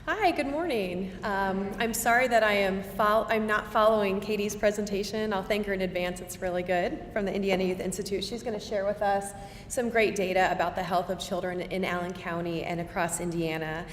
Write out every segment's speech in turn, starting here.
Hi, good morning. I'm sorry that I'm not following Katie's presentation. I'll thank her in advance. It's really good from the Indiana Youth Institute. She's going to share with us some great data about the health of children in Allen County and across Indiana.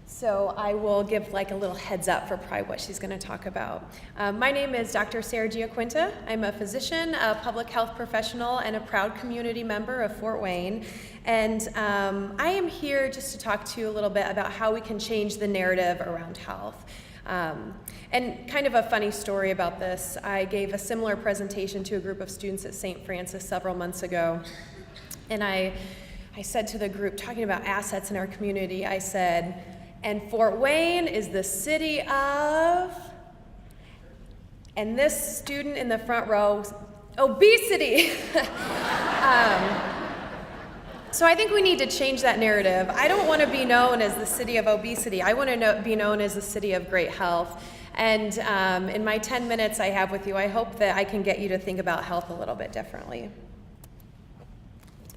So I will give like a little heads up for probably what she's going to talk about. My name is Dr. Sarah GiaQuinta. I'm a physician, a public health professional, and a proud community member of Fort Wayne. And I am here just to talk to you a little bit about how we can change the narrative around health. And kind of a funny story about this, I gave a similar presentation to a group of students at St. Francis several months ago. And I said to the group, talking about assets in our community, I said, and Fort Wayne is the city of, and this student in the front row, obesity. So I think we need to change that narrative. I don't want to be known as the city of obesity. I want to be known as the city of great health. And in my 10 minutes I have with you, I hope that I can get you to think about health a little bit differently.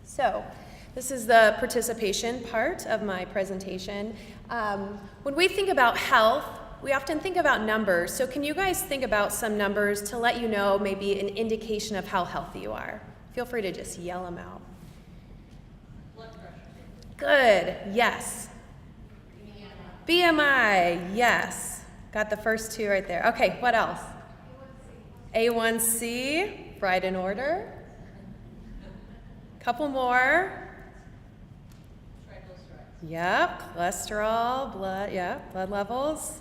So this is the participation part of my presentation. When we think about health, we often think about numbers. So can you guys think about some numbers to let you know maybe an indication of how healthy you are? Feel free to just yell them out. Blood pressure. Good, yes. BMI, yes. Got the first two right there. Okay, what else? A1C, right in order. Couple more. Yep, cholesterol, blood levels.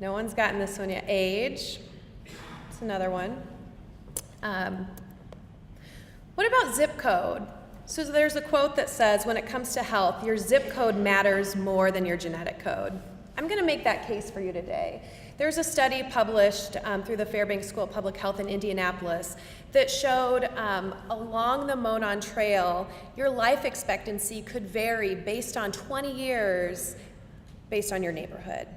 No one's gotten this one yet. Age, it's another one. What about zip code? So there's a quote that says, when it comes to health, your zip code matters more than your genetic code. I'm going to make that case for you today. There's a study published through the Fairbanks School of Public Health in Indianapolis that showed along the Monon Trail, your life expectancy could vary based on 20 years based on your neighborhood.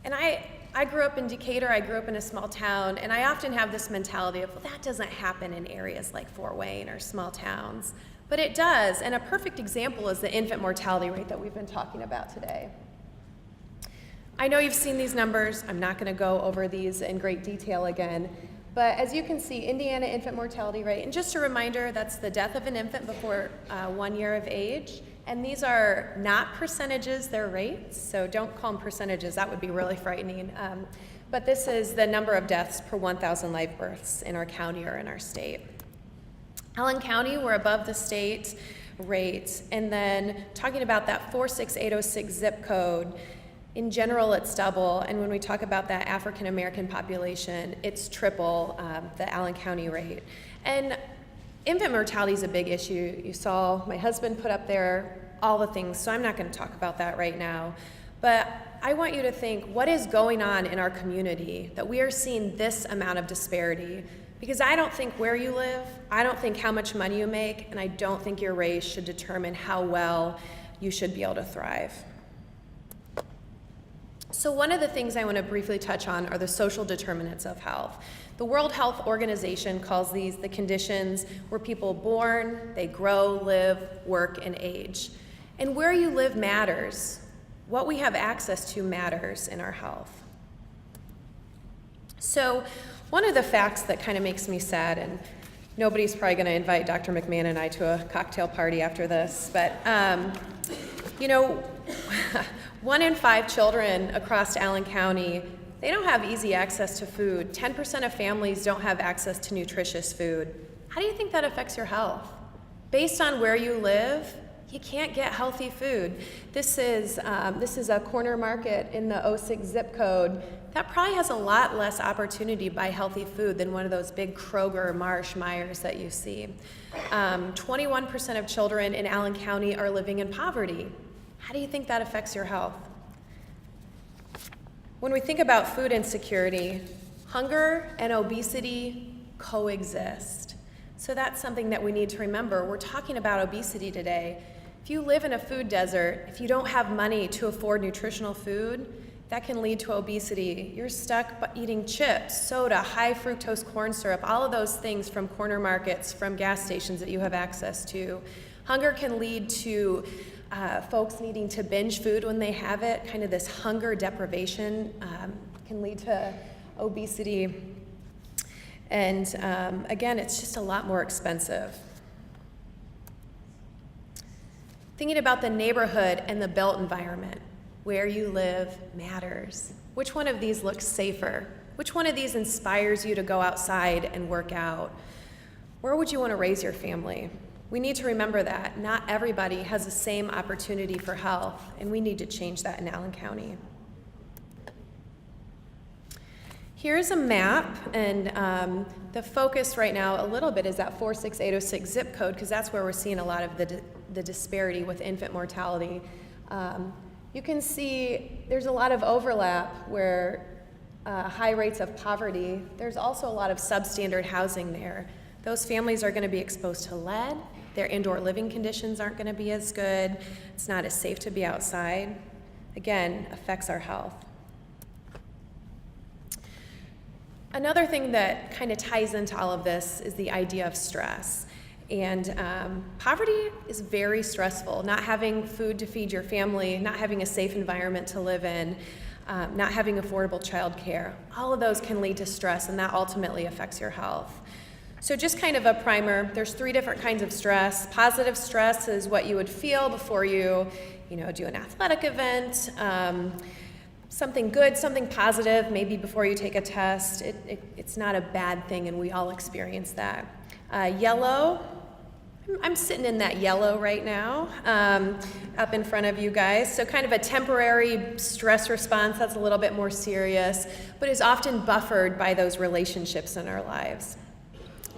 And I grew up in Decatur, I grew up in a small town, and I often have this mentality of, well, that doesn't happen in areas like Fort Wayne or small towns. But it does, and a perfect example is the infant mortality rate that we've been talking about today. I know you've seen these numbers. I'm not going to go over these in great detail again. But as you can see, Indiana infant mortality rate, and just a reminder, that's the death of an infant before 1 year of age. And these are not percentages, they're rates. So don't call them percentages, that would be really frightening. But this is the number of deaths per 1,000 live births in our county or in our state. Allen County, we're above the state rate. And then talking about that 46806 zip code, in general, it's double, and when we talk about that African American population, it's triple the Allen County rate. And infant mortality is a big issue. You saw my husband put up there all the things, so I'm not going to talk about that right now. But I want you to think, what is going on in our community that we are seeing this amount of disparity? Because I don't think where you live, I don't think how much money you make, and I don't think your race should determine how well you should be able to thrive. So one of the things I want to briefly touch on are the social determinants of health. The World Health Organization calls these the conditions where people are born, they grow, live, work, and age. And where you live matters. What we have access to matters in our health. So one of the facts that kind of makes me sad, and nobody's probably going to invite Dr. McMahon and I to a cocktail party after this, but you know, 1 in 5 children across Allen County, they don't have easy access to food. 10% of families don't have access to nutritious food. How do you think that affects your health? Based on where you live, you can't get healthy food. This is a corner market in the 06 zip code that probably has a lot less opportunity to buy healthy food than one of those big Kroger, Marsh, Myers that you see. 21% of children in Allen County are living in poverty. How do you think that affects your health? When we think about food insecurity, hunger and obesity coexist. So that's something that we need to remember. We're talking about obesity today. If you live in a food desert, if you don't have money to afford nutritional food, that can lead to obesity. You're stuck eating chips, soda, high fructose corn syrup, all of those things from corner markets, from gas stations that you have access to. Hunger can lead to folks needing to binge food when they have it, kind of this hunger deprivation can lead to obesity. And again, it's just a lot more expensive. Thinking about the neighborhood and the built environment, where you live matters. Which one of these looks safer? Which one of these inspires you to go outside and work out? Where would you want to raise your family? We need to remember that not everybody has the same opportunity for health, and we need to change that in Allen County. Here's a map, and the focus right now a little bit is that 46806 zip code, because that's where we're seeing a lot of the disparity with infant mortality. You can see there's a lot of overlap where high rates of poverty. There's also a lot of substandard housing there. Those families are going to be exposed to lead. Their indoor living conditions aren't going to be as good. It's not as safe to be outside. Again, affects our health. Another thing that kind of ties into all of this is the idea of stress. And poverty is very stressful. Not having food to feed your family, not having a safe environment to live in, not having affordable childcare, all of those can lead to stress, and that ultimately affects your health. So just kind of a primer, there's 3 different kinds of stress. Positive stress is what you would feel before you do an athletic event, something good, something positive, maybe before you take a test. It's not a bad thing, and we all experience that. Yellow, I'm sitting in that yellow right now, up in front of you guys. So kind of a temporary stress response that's a little bit more serious, but is often buffered by those relationships in our lives.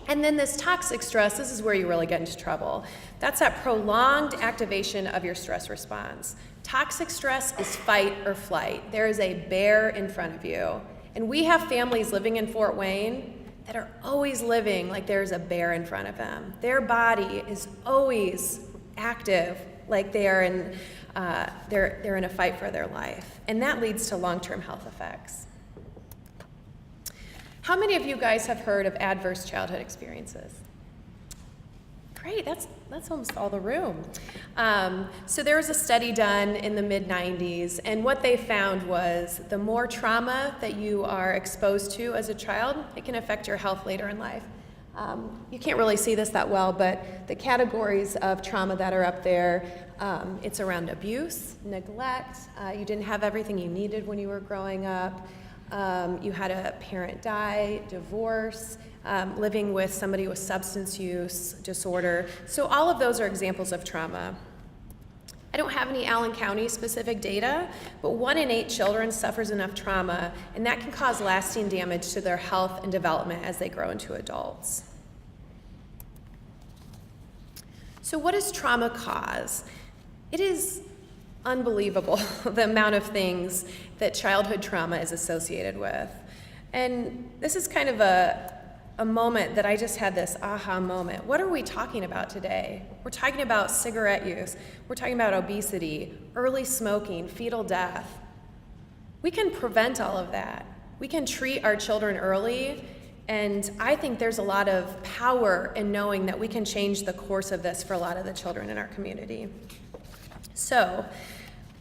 And then this toxic stress, this is where you really get into trouble. That's that prolonged activation of your stress response. Toxic stress is fight or flight. There is a bear in front of you. And we have families living in Fort Wayne that are always living like there's a bear in front of them. Their body is always active, like they're in a fight for their life. And that leads to long-term health effects. How many of you guys have heard of adverse childhood experiences? Great, that's almost all the room. So there was a study done in the mid-90s, and what they found was the more trauma that you are exposed to as a child, it can affect your health later in life. You can't really see this that well, but the categories of trauma that are up there, it's around abuse, neglect, you didn't have everything you needed when you were growing up, you had a parent die, divorce, living with somebody with substance use disorder. So all of those are examples of trauma. I don't have any Allen County specific data, but 1 in 8 children suffers enough trauma, and that can cause lasting damage to their health and development as they grow into adults. So what does trauma cause? It is unbelievable the amount of things that childhood trauma is associated with. And this is kind of a moment that I just had this aha moment. What are we talking about today? We're talking about cigarette use. We're talking about obesity, early smoking, fetal death. We can prevent all of that. We can treat our children early, and I think there's a lot of power in knowing that we can change the course of this for a lot of the children in our community. So,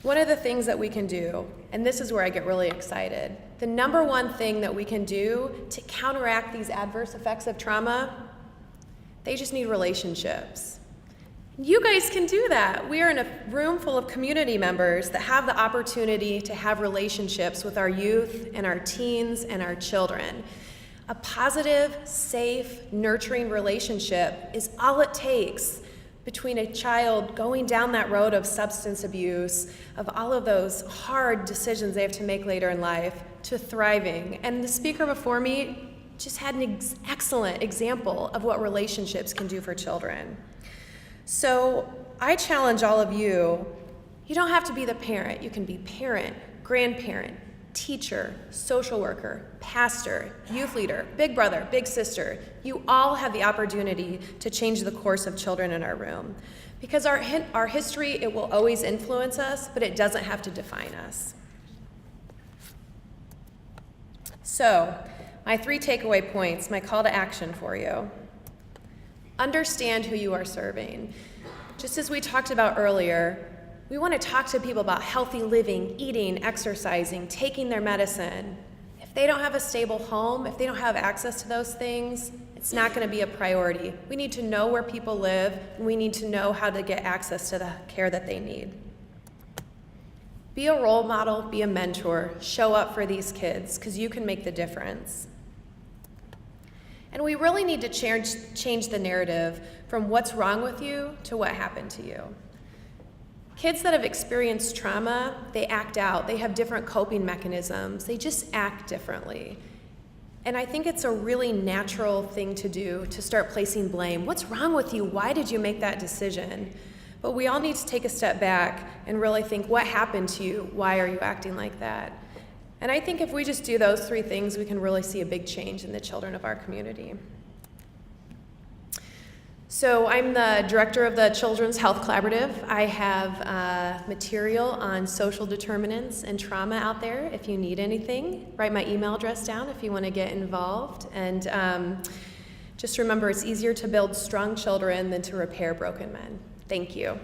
one of the things that we can do, and this is where I get really excited, the number one thing that we can do to counteract these adverse effects of trauma, they just need relationships. You guys can do that. We are in a room full of community members that have the opportunity to have relationships with our youth and our teens and our children. A positive, safe, nurturing relationship is all it takes between a child going down that road of substance abuse, of all of those hard decisions they have to make later in life, to thriving. And the speaker before me just had an excellent example of what relationships can do for children. So I challenge all of you, you don't have to be the parent. You can be parent, grandparent, teacher, social worker, pastor, youth leader, big brother, big sister. You all have the opportunity to change the course of children in our room. Because our history, it will always influence us, but it doesn't have to define us. So, my 3 takeaway points, my call to action for you. Understand who you are serving. Just as we talked about earlier, We want to talk to people about healthy living, eating, exercising, taking their medicine. If they don't have a stable home, if they don't have access to those things, it's not going to be a priority. We need to know where people live, and we need to know how to get access to the care that they need. Be a role model, be a mentor, show up for these kids, because you can make the difference. And we really need to change the narrative from what's wrong with you to what happened to you. Kids that have experienced trauma, they act out. They have different coping mechanisms. They just act differently. And I think it's a really natural thing to do, to start placing blame. What's wrong with you? Why did you make that decision? But we all need to take a step back and really think, what happened to you? Why are you acting like that? And I think if we just do those three things, we can really see a big change in the children of our community. So I'm the director of the Children's Health Collaborative. I have material on social determinants and trauma out there if you need anything. Write my email address down if you want to get involved. And just remember, it's easier to build strong children than to repair broken men. Thank you.